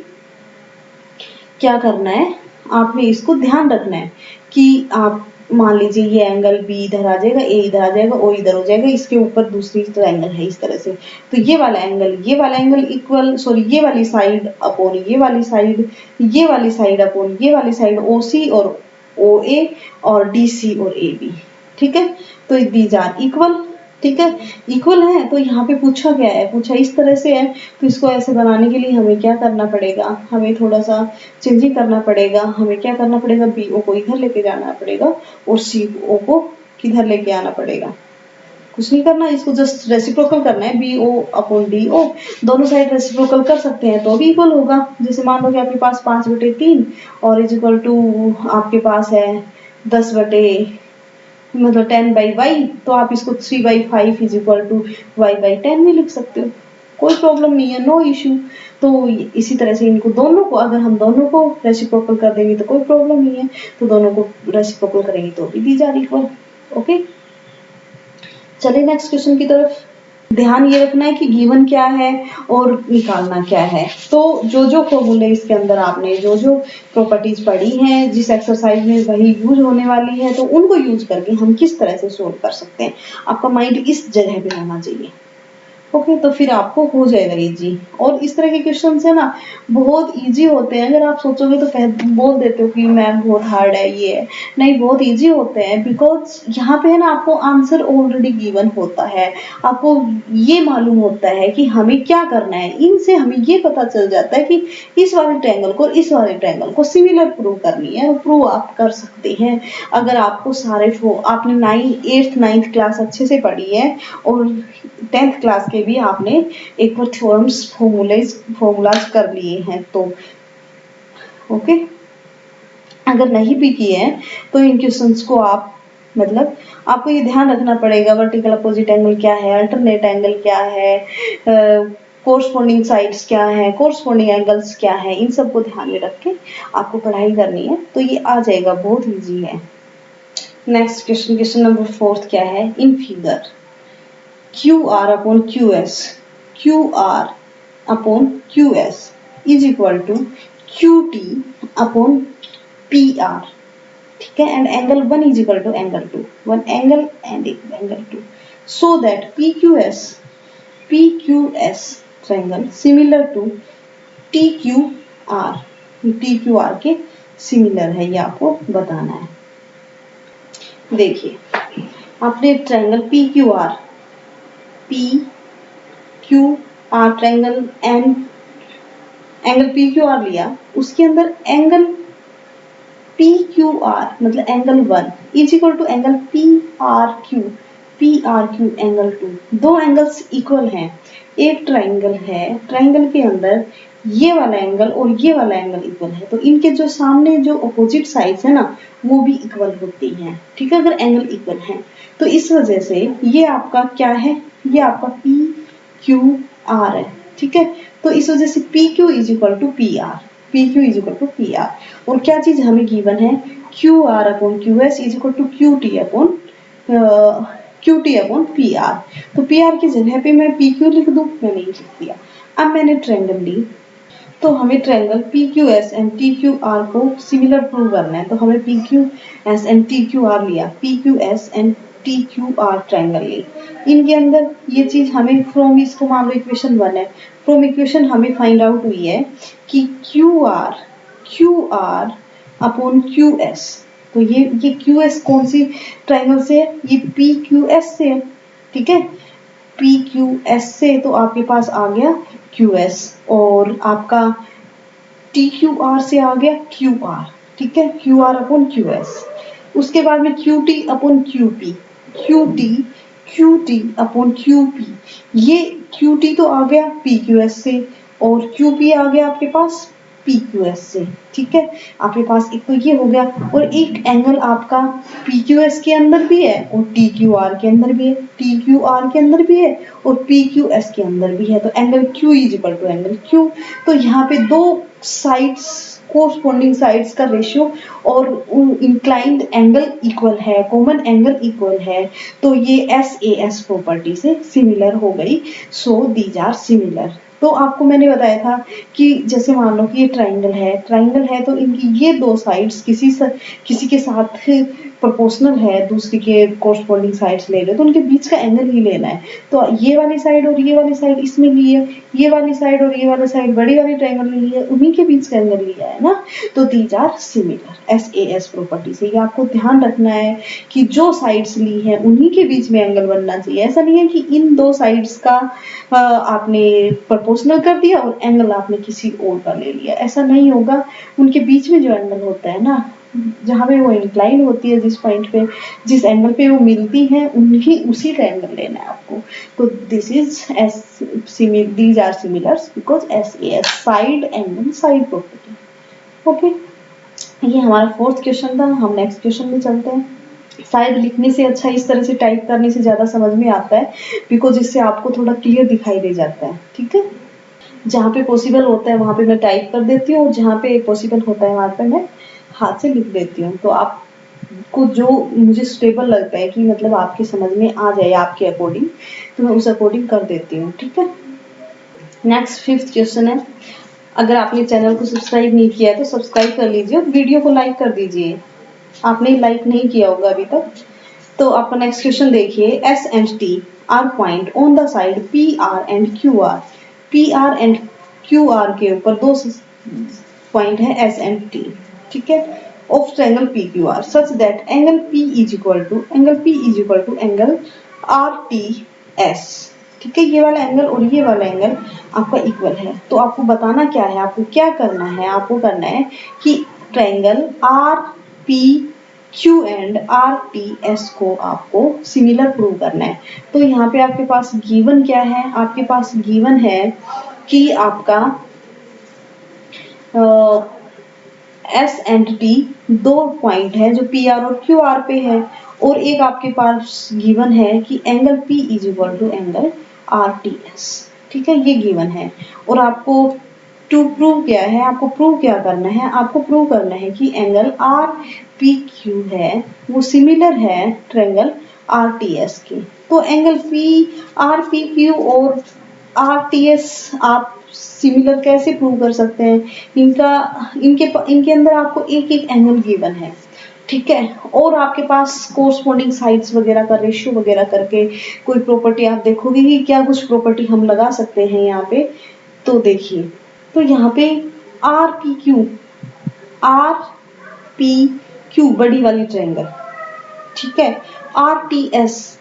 क्या करना है, आपने इसको ध्यान रखना है कि आप मान लीजिए ये एंगल B इधर आ जाएगा, A इधर आ जाएगा, O इधर हो जाएगा, इसके ऊपर दूसरी ट्रायंगल है इस तरह से। तो ये वाला एंगल इक्वल सॉरी ये वाली साइड अपॉन ये वाली साइड, ये वाली साइड अपॉन ये वाली साइड, OC और OA और DC और AB। ठीक है, तो दीज आर इक्वल। ठीक है, इक्वल है तो यहाँ पे पूछा क्या है, पूछा इस तरह से है तो इसको ऐसे बनाने के लिए हमें क्या करना पड़ेगा, हमें थोड़ा सा चेंजिंग करना पड़ेगा। हमें क्या करना पड़ेगा, BO को इधर लेके जाना पड़ेगा और CO को किधर लेके आना पड़ेगा, कुछ नहीं करना, इसको जस्ट रेसिप्रोकल करना है। BO अपॉन DO दोनों साइड रेसिप्रोकल कर सकते हैं तो भी इक्वल होगा। जैसे मान लो कि आपके पास 5/3 और इज इक्वल टू आपके पास है 10 बटे मतलब 10/y, तो आप इसको 3/5 इज इक्वल टू y/10 भी लिख सकते हो, कोई प्रॉब्लम नहीं है, नो इश्यू। तो इसी तरह से इनको दोनों को अगर हम दोनों को रेसिप्रोकल कर देंगे तो कोई प्रॉब्लम नहीं है, तो दोनों को रेसिप्रोकल करेंगे तो भी दीज आर इक्वल। ओके, चलिए नेक्स्ट क्वेश्चन की तरफ। ध्यान ये रखना है कि गिवन क्या है और निकालना क्या है। तो जो फॉर्मूले इसके अंदर आपने जो प्रॉपर्टीज पढ़ी हैं जिस एक्सरसाइज में वही यूज होने वाली है, तो उनको यूज करके हम किस तरह से सोल्व कर सकते हैं। आपका माइंड इस जगह पे होना चाहिए। ओके, तो फिर आपको हो जाएगा इजी। और इस तरह के क्वेश्चन है ना बहुत इजी होते हैं। अगर आप सोचोगे तो बोल देते हो कि मैम बहुत हार्ड है, ये है, नहीं बहुत इजी होते हैं बिकॉज यहाँ पे है ना आपको आंसर ऑलरेडी गिवन होता है, आपको ये मालूम होता है कि हमें क्या करना है। इनसे हमें ये पता चल जाता है कि इस वाले ट्रायंगल को इस वाले ट्रायंगल को सिमिलर प्रूव करनी है और प्रूव आप कर सकते हैं। अगर आपको आपने 8th 9th क्लास अच्छे से पढ़ी है और 10th क्लास के भी आपने एक बार थ्योरम्स फॉर्मूलाज कर लिए हैं तो ओके। अगर नहीं भी किए हैं तो इन क्वेश्चंस को आप मतलब आपको ये ध्यान रखना पड़ेगा वर्टिकल अपोजिट एंगल क्या है, अल्टरनेट एंगल क्या है, कोरस्पोंडिंग साइड्स क्या है, कोरस्पोंडिंग एंगल्स क्या है, इन सबको ध्यान में रख के आपको पढ़ाई करनी है तो ये आ जाएगा, बहुत ईजी है। नेक्स्ट क्वेश्चन नंबर 4 क्या है, in figure QR upon QS, QR upon QS is equal to QT upon PR, ठीक है, and angle 1 is equal to angle 2, one angle and angle 2, so that PQS triangle similar to TQR, TQR के similar है, ये आपको बताना है। देखिए आपने triangle PQR triangle angle PQR लिया, उसके अंदर एंगल PQR मतलब angle 1 is equal to angle PRQ angle 2, दो एंगल्स इक्वल हैं। एक ट्रायंगल है, ट्रायंगल के अंदर ये वाला एंगल और ये वाला एंगल इक्वल है, तो इनके जो सामने जो अपोजिट साइड्स है ना वो भी इक्वल होती हैं, ठीक है, अगर एंगल इक्वल है तो इस वजह से ये आपका क्या है, ये आपका PQR है, ठीक है। तो इस वजह से PQ is equal to PR, PQ is equal to PR, और क्या चीज हमें गिवन है, QR upon QS is equal to QT upon PR। तो PR की जगह पे मैं PQ लिख दूं, मैंने ये लिख दिया। अब मैंने ट्रायंगल ली तो हमें ट्रायंगल PQS एंड TQR को सिमिलर प्रूव करना है, तो हमें PQS एंड TQR लिया, PQS and T Q R triangle ली। इनके अंदर ये चीज हमें फ्रॉम, इसको मान लो इक्वेशन 1 है, फ्रॉम इक्वेशन हमें फाइंड आउट हुई है कि Q R upon Q S. तो ये क्यू एस कौन सी ट्रायंगल से है? ये पी क्यू एस से है, ठीक है, पी क्यू एस से। तो आपके पास आ गया क्यू एस, और आपका टी क्यू आर से आ गया क्यू आर, ठीक है, Q R upon Q S. उसके बाद में Q T upon Q P, Q T upon Q P. ये क्यू टी तो आ गया पी क्यू एस से, और क्यू पी आ गया आपके पास पी क्यू एस से, ठीक है। आपके पास एक तो ये हो गया, और एक एंगल आपका पी क्यू एस के अंदर भी है और टी क्यू आर के अंदर भी है, टी क्यू आर के अंदर भी है और पी क्यू एस के अंदर भी है। तो angle Q is equal to angle Q. तो यहाँ पे दो साइड्स, कोरस्पॉन्डिंग साइड्स का रेशियो और इंक्लाइंड एंगल इक्वल है, कॉमन एंगल इक्वल है। तो ये एस प्रॉपर्टी से सिमिलर हो गई। So these are similar. तो आपको मैंने बताया था कि जैसे मान लो कि ये ट्राइंगल है तो इनकी ये दो साइड्स किसी के साथ प्रोपोर्शनल है, दूसरी के कोरस्पॉन्डिंग साइड्स ले रहे, तो उनके बीच का एंगल ही लेना है। तो ये वाली साइड और ये वाली साइड इसमें ली है, ये वाली साइड और ये वाली साइड बड़ी वाली ट्रायंगल ली है, उन्हीं के बीच का एंगल लिया है ना। तो these are similar, S property से। ये आपको ध्यान रखना है कि जो साइड्स ली है उन्हीं के बीच में एंगल बनना चाहिए। ऐसा नहीं है कि इन दो साइड्स का आपने प्रोपोर्शनल कर दिया और एंगल आपने किसी और का ले लिया, ऐसा नहीं होगा। उनके बीच में जो एंगल होता है ना, जहाँ पे वो इंक्लाइन होती है, जिस पॉइंट पे, जिस एंगल पे वो मिलती हैं, उसी का एंगल लेना है आपको। तो this is these are similars because S side angle side property. Okay, ये हमारा फोर्थ क्वेश्चन था। हम नेक्स्ट क्वेश्चन में चलते हैं। शायद लिखने से अच्छा इस तरह से टाइप करने से ज्यादा समझ में आता है, बिकॉज इससे आपको थोड़ा क्लियर दिखाई दे जाता है, ठीक है। जहाँ पे पॉसिबल होता है वहां पे मैं टाइप कर देती हूँ, और जहाँ पे पॉसिबल होता है वहां पे मैं हाथ से लिख देती हूँ। तो आपको जो मुझे स्टेबल लगता है कि मतलब आपके समझ में आ जाए आपके अकॉर्डिंग, तो मैं उस अकॉर्डिंग कर देती हूँ, ठीक है। नेक्स्ट फिफ्थ क्वेश्चन है। अगर आपने चैनल को सब्सक्राइब नहीं किया है तो सब्सक्राइब कर लीजिए और वीडियो को लाइक कर दीजिए, आपने लाइक नहीं किया होगा अभी तक। तो आपका नेक्स्ट क्वेश्चन देखिए। S and T R point on the side P R and Q R. P R and Q R के ऊपर दो पॉइंट है एस एंड टी, ठीक है, of triangle P Q R such that angle P is equal to angle R T S, ठीक है। ये वाला एंगल और ये वाला एंगल आपका इक्वल है। तो आपको बताना क्या है, आपको क्या करना है, आपको करना है कि triangle R P Q and are T S को आपको सिमिलर प्रूव करना है। तो यहाँ पे आपके पास गिवन क्या है, आपके पास गिवन है कि आपका एस एंड टी दो पॉइंट है जो पी आर और क्यू आर पे है, और एक आपके पास गिवन है कि angle P is equal to angle R T S, ठीक है, ये गिवन है। और आपको टू प्रूव क्या है, आपको प्रूव क्या करना है, आपको प्रूव करना है कि एंगल आर पी क्यू है वो सिमिलर है ट्रायंगल आर टी एस के। तो angle P R P Q और आर टी एस आप सिमिलर कैसे प्रूव कर सकते हैं? इनके अंदर आपको एक एक एंगल गिवन है, ठीक है, और आपके पास कोरस्पॉन्डिंग साइड्स वगैरह का रेशियो वगैरह करके कोई प्रॉपर्टी आप देखोगे कि क्या कुछ प्रॉपर्टी हम लगा सकते हैं यहाँ पे। तो देखिए, तो यहाँ पे आर पी क्यू बड़ी वाली ट्रायंगल, ठीक है, आर टी एस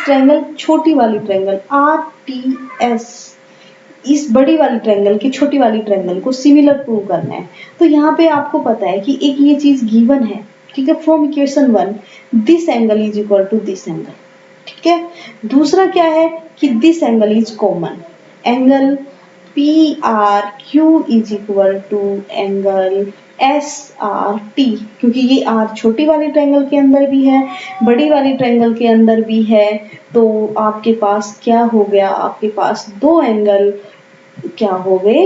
ट्रायंगल छोटी वाली ट्रायंगल, आर टी एस इस बड़ी वाली ट्रायंगल की छोटी वाली ट्रायंगल को सिमिलर प्रूव करना है। तो यहाँ पे आपको पता है कि एक ये चीज गिवन है, ठीक है, from equation 1 this angle is equal to this angle, ठीक है। दूसरा क्या है कि this angle is common, angle P R Q is equal to angle S R T, क्योंकि ये आर छोटी वाली ट्रायंगल के अंदर भी है, बड़ी वाली ट्रायंगल के अंदर भी है। तो आपके पास क्या हो गया, आपके पास दो एंगल क्या हो गए,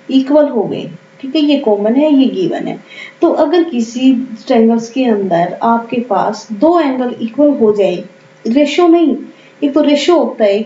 इक्वल हो गए, ठीक है, ये कॉमन है, ये गिवन है। तो अगर किसी ट्रायंगल्स के अंदर आपके पास दो एंगल इक्वल हो जाए, रेशियो नहीं, एक तो रेशो होता है,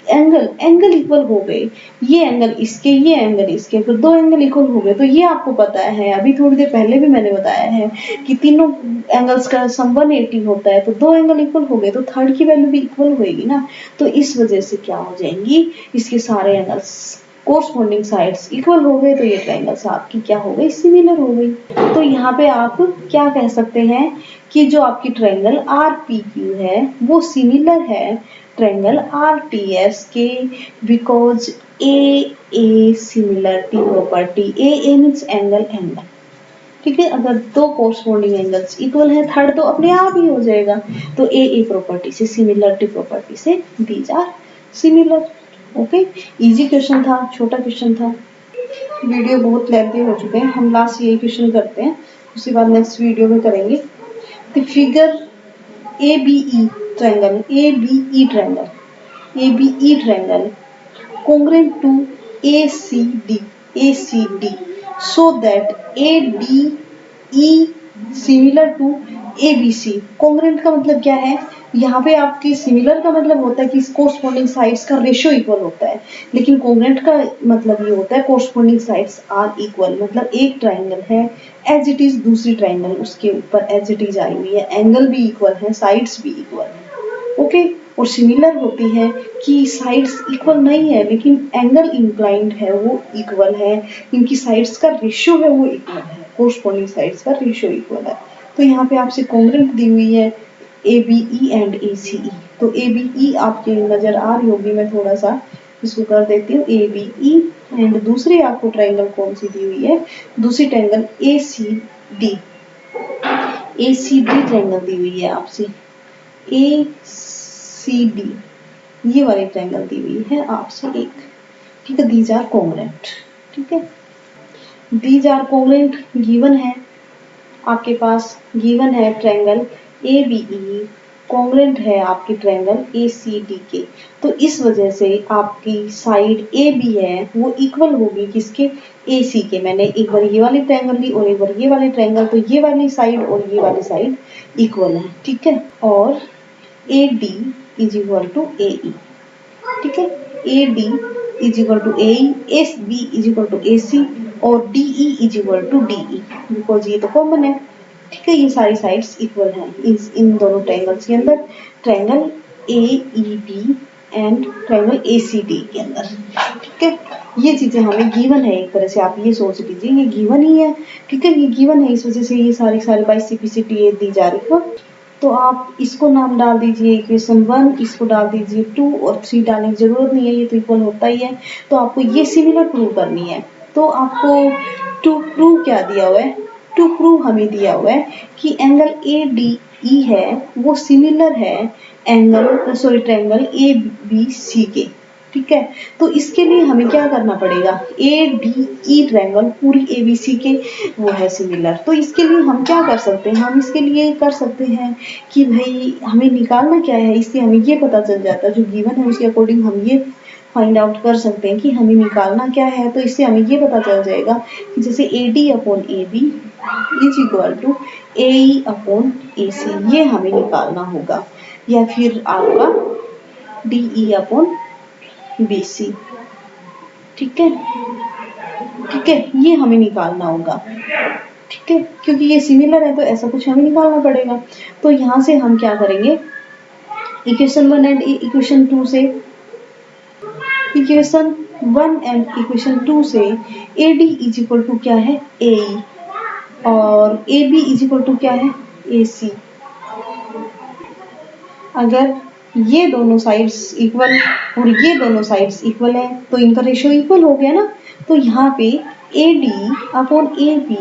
एंगल एंगल इक्वल हो गए, ये एंगल इसके, ये एंगल इसके, तो दो एंगल इक्वल हो गए, तो ये आपको पता है, अभी थोड़ी देर पहले भी मैंने बताया है कि तीनों एंगल्स का सम 180 होता है, तो दो एंगल इक्वल हो गए तो थर्ड की वैल्यू भी इक्वल होएगी ना। तो इस वजह से क्या हो जाएंगी, इसके सारे एंगल्स कोरस्पॉन्डिंग साइड्स इक्वल हो गए, तो ये ट्रायंगल्स आपकी क्या हो गई, सिमिलर हो गई। तो यहाँ पे आप क्या कह सकते हैं कि जो आपकी ट्रायंगल आर पी क्यू है वो सिमिलर है ट्रायंगल आर टी एस के, because A similarity property, A means angle angle, ठीक है। अगर दो कोरस्पॉन्डिंग एंगल्स इक्वल है, थर्ड तो अपने आप ही हो जाएगा। तो ए प्रॉपर्टी से, सिमिलरिटी प्रॉपर्टी से these are similar. Okay, easy question था, छोटा क्वेश्चन था। वीडियो बहुत लेंथी हो चुके हैं, हम लास्ट यही क्वेश्चन करते हैं, उसके बाद नेक्स्ट वीडियो में करेंगे। The figure ABE triangle, ABE triangle, ABE triangle congruent to ACD, so that ADE similar to ABC। congruent का मतलब क्या है, यहाँ पे आपकी सिमिलर का मतलब होता है कि कोरस्पॉन्डिंग साइड्स का रेशियो इक्वल होता है, लेकिन कोंग्रेंट का मतलब ये होता है कोरस्पॉन्डिंग साइड्स आर इक्वल, मतलब एक ट्राइंगल है एज इट इज, दूसरी ट्राइंगल उसके ऊपर एज इट इज आई हुई है, एंगल भी इक्वल है, साइड्स भी इक्वल है। ओके, और सिमिलर होती है कि साइड्स इक्वल नहीं है लेकिन एंगल इंक्लाइंड है वो इक्वल है, इनकी साइड्स का रेशियो है वो इक्वल है, कोरस्पॉन्डिंग साइड्स का रेशियो इक्वल है। तो यहाँ पे आपसे कॉन्ग्रेंट दी हुई है ABE एंड ACE। तो ABE आपकी नजर आ रही होगी, मैं थोड़ा सा इसको कर देती हूँ, ABE एंड दूसरी आपको ट्रायंगल कौन सी दी हुई है, दूसरी ट्रायंगल ACD, ACD ट्रायंगल दी हुई है आपसे, ACD ये वाली ट्रायंगल दी हुई है आपसे एक, ठीक है। दीज आर कॉन्ग्रेंट, ठीक है, दीज आर कॉन्ग्रेंट गिवन है आपके पास, गिवन है ट्रायंगल ABE कॉन्ग्रेंट है आपकी ट्रायंगल ACD के, तो इस वजह से आपकी साइड AB है वो इक्वल होगी किसके, AC के। मैंने एक बार ये वाली ट्रायंगल ली और एक बार ये वाली ट्रायंगल, तो ये वाली साइड और ये वाली साइड इक्वल है, ठीक है। और AD is equal to AE, ठीक है, AD is equal to AE, SB is equal to AC और DE is equal to DE, because ये तो कॉमन है, ठीक है। ये सारी साइड्स इक्वल हैं इन दोनों ट्रायंगल्स के अंदर, triangle AEB and triangle ACD के अंदर, ठीक है। ये चीजें हमें गिवन है, एक तरह से आप ये सोच लीजिए ये गिवन ही है, ठीक है, ये गिवन है, इस वजह से ये सारी बाई CPCT दी जा रही है। तो आप इसको नाम डाल दीजिए इक्वेशन 1, इसको डाल दीजिए 2 और 3 डालने की जरूरत नहीं है, ये तो इक्वल होता ही है। तो आपको ये सिमिलर प्रूव करनी है, तो आपको टू प्रूव क्या दिया हुआ है, टू प्रूव हमें दिया हुआ है कि एंगल ADE है वो सिमिलर है एंगल ट्रायंगल ABC के, ठीक है। तो इसके लिए हमें क्या करना पड़ेगा, ADE ट्रायंगल पूरी ABC के वो है सिमिलर। तो इसके लिए हम क्या कर सकते हैं, हम इसके लिए कर सकते हैं कि भाई हमें निकालना क्या है, इससे हमें ये पता चल जाता है, जो गिवन है उसके अकॉर्डिंग हम ये फाइंड आउट कर सकते हैं कि हमें निकालना क्या है। तो इससे हमें ये पता चल जाएगा कि जैसे AD upon AB is equal to AE upon AC, ये हमें निकालना होगा, या फिर आपका DE अपॉन BC, ठीक है, ठीक है, ये हमें निकालना होगा, ठीक है, क्योंकि ये सिमिलर है तो ऐसा कुछ हमें निकालना पड़ेगा। तो यहाँ से हम क्या करेंगे, इक्वेशन 1 एंड इक्वेशन 2 से, इक्वेशन 1 एंड इक्वेशन 2 से AD इज इक्वल टू क्या है AE और AB इज इक्वल टू क्या है AC। अगर ये दोनों साइड्स इक्वल और ये दोनों साइड्स इक्वल है तो इनका रेशियो इक्वल हो गया ना। तो यहाँ पे AD upon AB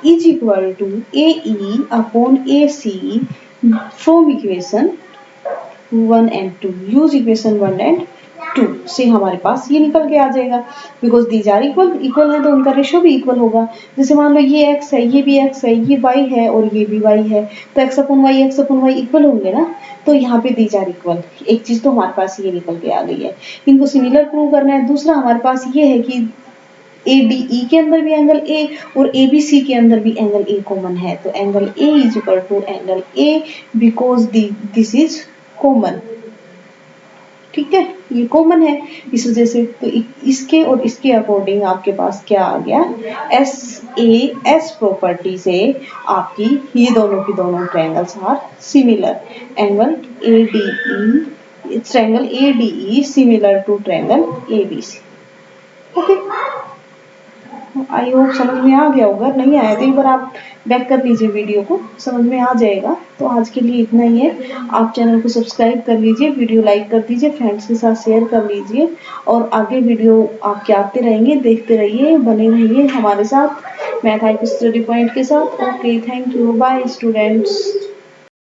is equal to AE upon AC from equation 1 and 2, use equation 1 and 2 से हमारे पास ये निकल के आ जाएगा, बिकॉज दीज आर इक्वल है तो उनका रेशियो भी इक्वल होगा। जैसे मान लो ये x है, ये भी x है, ये y है और ये भी y है, तो x अपॉन y इक्वल होंगे ना। तो यहाँ पे दीज आर इक्वल, एक चीज तो हमारे पास ये निकल के आ गई है, इनको सिमिलर प्रूव करना है। दूसरा हमारे पास ये है कि ADE के अंदर भी एंगल A और ABC के अंदर भी एंगल A कॉमन है, तो angle A is equal to angle A because this is common, ठीक है, ये कॉमन है इस वजह से। तो इसके और इसके अकॉर्डिंग आपके पास क्या आ गया, एस ए एस प्रॉपर्टी से आपकी ये दोनों की दोनों triangles are similar. Angle A D E, triangle A D E similar to triangle A B C. Okay, I hope समझ में आ गया होगा, नहीं आया तो एक बार आप बैक कर लीजिए वीडियो को, समझ में आ जाएगा। तो आज के लिए इतना ही है। आप चैनल को सब्सक्राइब कर लीजिए, वीडियो लाइक कर दीजिए, फ्रेंड्स के साथ शेयर कर लीजिए और आगे वीडियो आपके आते रहेंगे, देखते रहिए, बने रहिए हमारे साथ मैथ आई स्टडी पॉइंट के साथ। Okay, thank you, bye students.